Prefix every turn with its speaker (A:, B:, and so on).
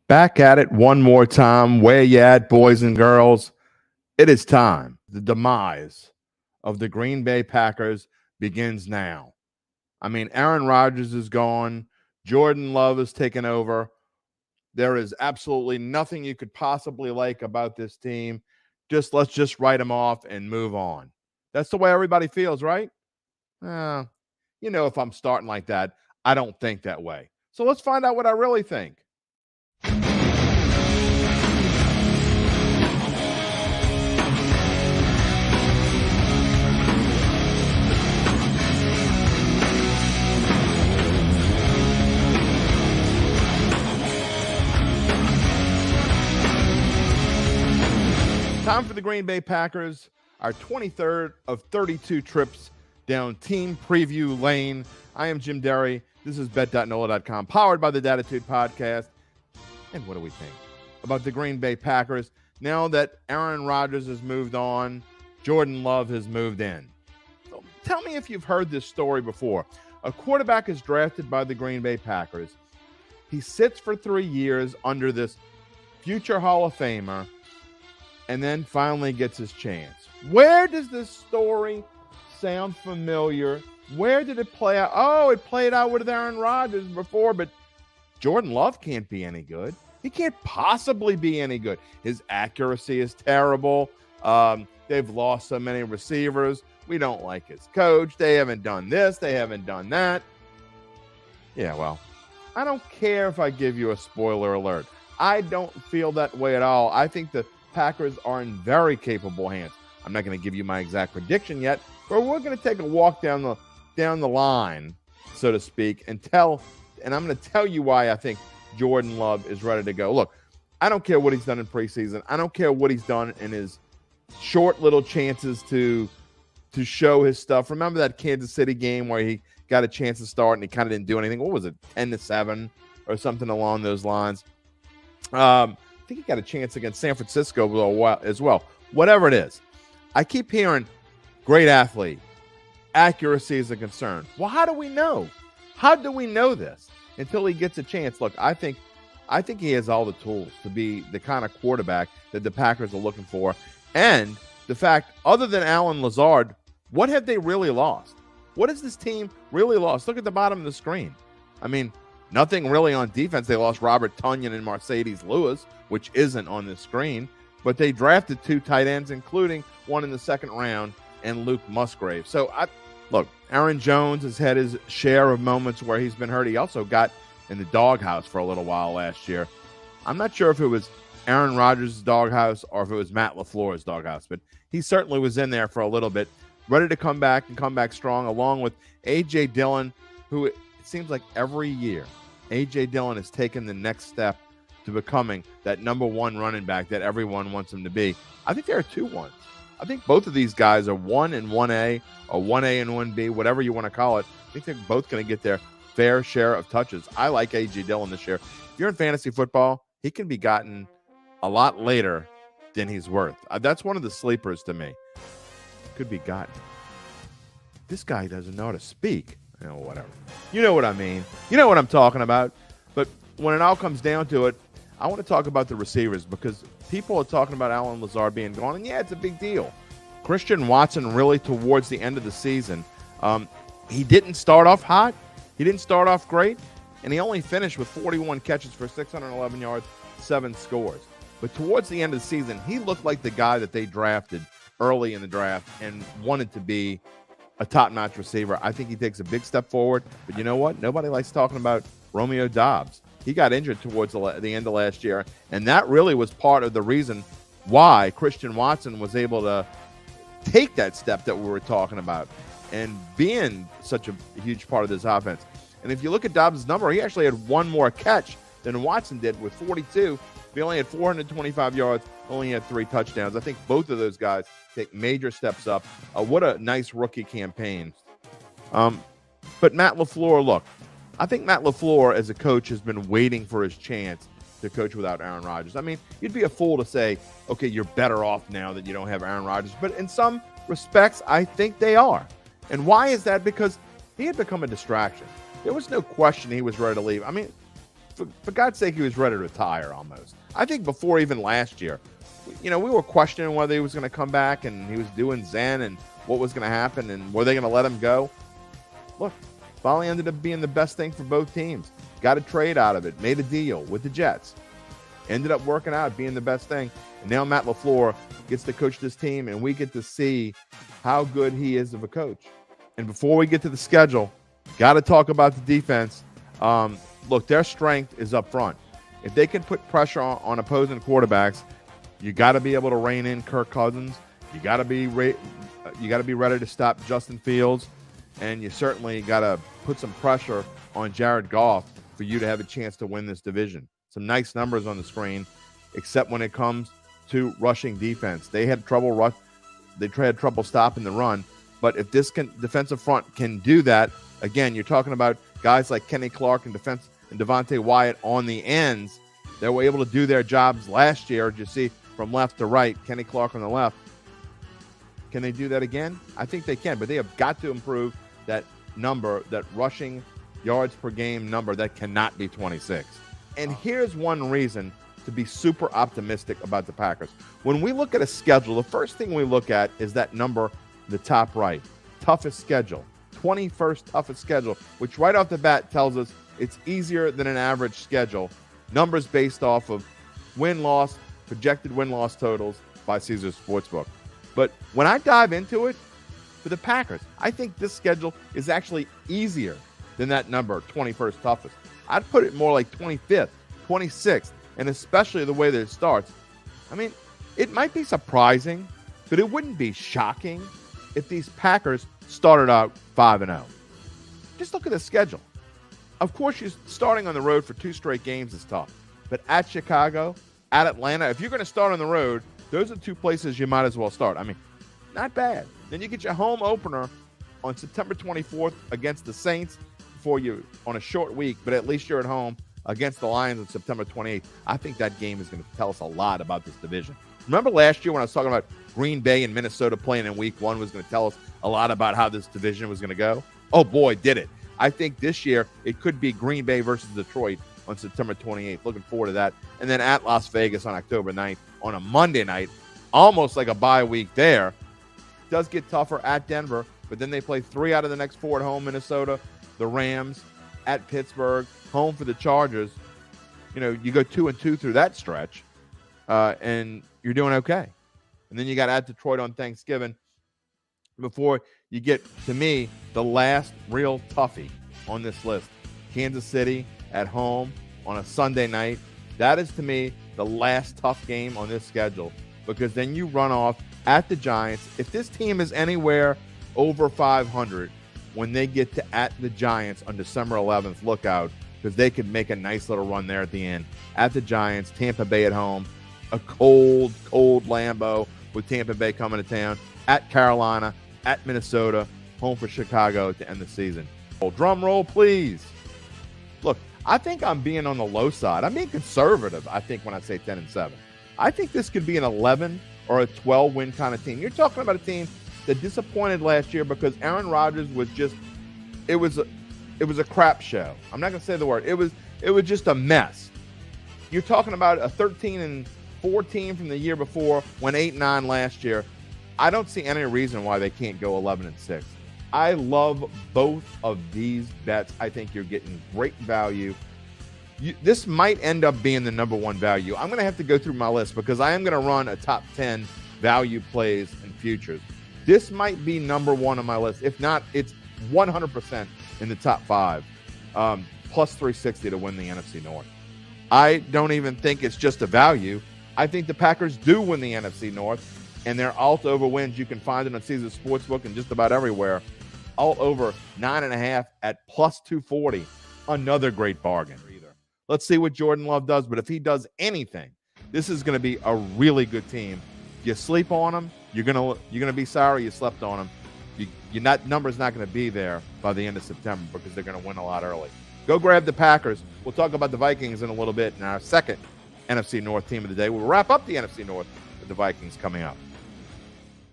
A: Back at it one more time. Where you at, boys and girls? It is time. The demise of the Green Bay Packers begins now. I mean, Aaron Rodgers is gone. Jordan Love has taken over. There is absolutely nothing you could possibly like about this team. Let's just write them off and move on. That's the way everybody feels, right? If I'm starting like that, I don't think that way. So let's find out what I really think. Time for the Green Bay Packers, our 23rd of 32 trips down team preview lane. I am Jim Derry. This is bet.nola.com, powered by the Dattitude Podcast. And what do we think about the Green Bay Packers now that Aaron Rodgers has moved on, Jordan Love has moved in? So tell me if you've heard this story before. A quarterback is drafted by the Green Bay Packers. He sits for 3 years under this future Hall of Famer, and then finally gets his chance. Where does this story sound familiar? Where did it play out? Oh, it played out with Aaron Rodgers before, but Jordan Love can't be any good. He can't possibly be any good. His accuracy is terrible. They've lost so many receivers. We don't like his coach. They haven't done this. They haven't done that. Yeah, well, I don't care if I give you a spoiler alert. I don't feel that way at all. I think the Packers are in very capable hands. I'm not going to give you my exact prediction yet, but we're going to take a walk down the line, so to speak, and I'm going to tell you why I think Jordan Love is ready to go. Look, I don't care what he's done in preseason. I don't care what he's done in his short little chances to show his stuff. Remember that Kansas City game where he got a chance to start and he kind of didn't do anything? What was it, 10-7 or something along those lines? I think he got a chance against San Francisco as well. Whatever it is, I keep hearing great athlete. Accuracy is a concern. Well, how do we know? How do we know this until he gets a chance? Look, I think he has all the tools to be the kind of quarterback that the Packers are looking for. And the fact, other than Allen Lazard, what have they really lost? What has this team really lost? Look at the bottom of the screen. I mean, nothing really on defense. They lost Robert Tonyan and Mercedes Lewis, which isn't on the screen. But they drafted 2 tight ends, including one in the second round, and Luke Musgrave. So, look, Aaron Jones has had his share of moments where he's been hurt. He also got in the doghouse for a little while last year. I'm not sure if it was Aaron Rodgers' doghouse or if it was Matt LaFleur's doghouse, but he certainly was in there for a little bit, ready to come back and come back strong, along with A.J. Dillon, who it seems like every year A.J. Dillon has taken the next step to becoming that number one running back that everyone wants him to be. I think there are 2 ones. I think both of these guys are 1 and 1A or 1A and 1B, whatever you want to call it. I think they're both going to get their fair share of touches. I like A.J. Dillon this year. If you're in fantasy football, he can be gotten a lot later than he's worth. That's one of the sleepers to me. Could be gotten. This guy doesn't know how to speak. Whatever. You know what I mean. You know what I'm talking about. But when it all comes down to it, I want to talk about the receivers because people are talking about Allen Lazard being gone, and yeah, it's a big deal. Christian Watson really towards the end of the season, he didn't start off hot. He didn't start off great, and he only finished with 41 catches for 611 yards, 7 scores. But towards the end of the season, he looked like the guy that they drafted early in the draft and wanted to be a top-notch receiver. I think he takes a big step forward, but you know what? Nobody likes talking about Romeo Doubs. He got injured towards the end of last year, and that really was part of the reason why Christian Watson was able to take that step that we were talking about and being such a huge part of this offense. And if you look at Dobbs' number, he actually had 1 more catch than Watson did with 42. He only had 425 yards, only had 3 touchdowns. I think both of those guys take major steps up. What a nice rookie campaign. But Matt LaFleur, look, I think Matt LaFleur as a coach has been waiting for his chance to coach without Aaron Rodgers. I mean, you'd be a fool to say, okay, you're better off now that you don't have Aaron Rodgers. But in some respects, I think they are. And why is that? Because he had become a distraction. There was no question he was ready to leave. I mean, for God's sake, he was ready to retire almost. I think before even last year, we were questioning whether he was going to come back, and he was doing Zen and what was going to happen, and were they going to let him go? Look, finally ended up being the best thing for both teams. Got a trade out of it, made a deal with the Jets. Ended up working out, being the best thing. And now Matt LaFleur gets to coach this team, and we get to see how good he is of a coach. And before we get to the schedule, got to talk about the defense. Look, their strength is up front. If they can put pressure on opposing quarterbacks, you got to be able to rein in Kirk Cousins. You got to be ready to stop Justin Fields, and you certainly got to put some pressure on Jared Goff for you to have a chance to win this division. Some nice numbers on the screen, except when it comes to rushing defense. They had trouble stopping the run, but if this defensive front can do that, again, you're talking about guys like Kenny Clark and Devontae Wyatt on the ends. They were able to do their jobs last year. You see from left to right, Kenny Clark on the left. Can they do that again? I think they can, but they have got to improve that number, that rushing yards per game number that cannot be 26. And here's one reason to be super optimistic about the Packers. When we look at a schedule, the first thing we look at is that number in the top right. Toughest schedule. 21st toughest schedule, which right off the bat tells us it's easier than an average schedule. Numbers based off of win-loss, projected win-loss totals by Caesars Sportsbook. But when I dive into it, for the Packers, I think this schedule is actually easier than that number, 21st toughest. I'd put it more like 25th, 26th, and especially the way that it starts. I mean, it might be surprising, but it wouldn't be shocking if these Packers started out 5-0. Just look at the schedule. Of course, you're starting on the road for 2 straight games is tough. But at Chicago, at Atlanta, if you're going to start on the road, those are 2 places you might as well start. I mean, not bad. Then you get your home opener on September 24th against the Saints before you on a short week, but at least you're at home against the Lions on September 28th. I think that game is going to tell us a lot about this division. Remember last year when I was talking about Green Bay and Minnesota playing in week 1 was going to tell us a lot about how this division was going to go? Oh, boy, did it. I think this year it could be Green Bay versus Detroit on September 28th. Looking forward to that. And then at Las Vegas on October 9th on a Monday night, almost like a bye week there. Does get tougher at Denver, but then they play 3 out of the next 4 at home, Minnesota, the Rams, at Pittsburgh, home for the Chargers. You go 2-2 through that stretch, and you're doing okay. And then you got at Detroit on Thanksgiving before you get, to me, the last real toughie on this list. Kansas City at home on a Sunday night. That is, to me, the last tough game on this schedule, because then you run off at the Giants. If this team is anywhere over 500 when they get to at the Giants on December 11th, look out, because they could make a nice little run there at the end. At the Giants, Tampa Bay at home, a cold Lambeau with Tampa Bay coming to town, at Carolina, at Minnesota, home for Chicago to end the season. Oh, drum roll, please. Look, I think I'm being on the low side. I'm being conservative, I think, when I say 10-7. I think this could be an 11 or a 12-win kind of team. You're talking about a team that disappointed last year because Aaron Rodgers was just – it was a crap show. I'm not going to say the word. It was just a mess. You're talking about a 13-14 from the year before, went 8-9 last year. I don't see any reason why they can't go 11-6. I love both of these bets. I think you're getting great value. This might end up being the number 1 value. I'm going to have to go through my list because I am going to run a top 10 value plays and futures. This might be number 1 on my list. If not, it's 100% in the top 5. Plus 360 to win the NFC North. I don't even think it's just a value. I think the Packers do win the NFC North, and their alt over wins. You can find it on Caesars Sportsbook and just about everywhere. Alt over 9.5 at plus 240. Another great bargain. Let's see what Jordan Love does. But if he does anything, this is going to be a really good team. You sleep on them, you're gonna be sorry you slept on them. Number's not going to be there by the end of September because they're going to win a lot early. Go grab the Packers. We'll talk about the Vikings in a little bit in our second NFC North team of the day. We'll wrap up the NFC North with the Vikings coming up.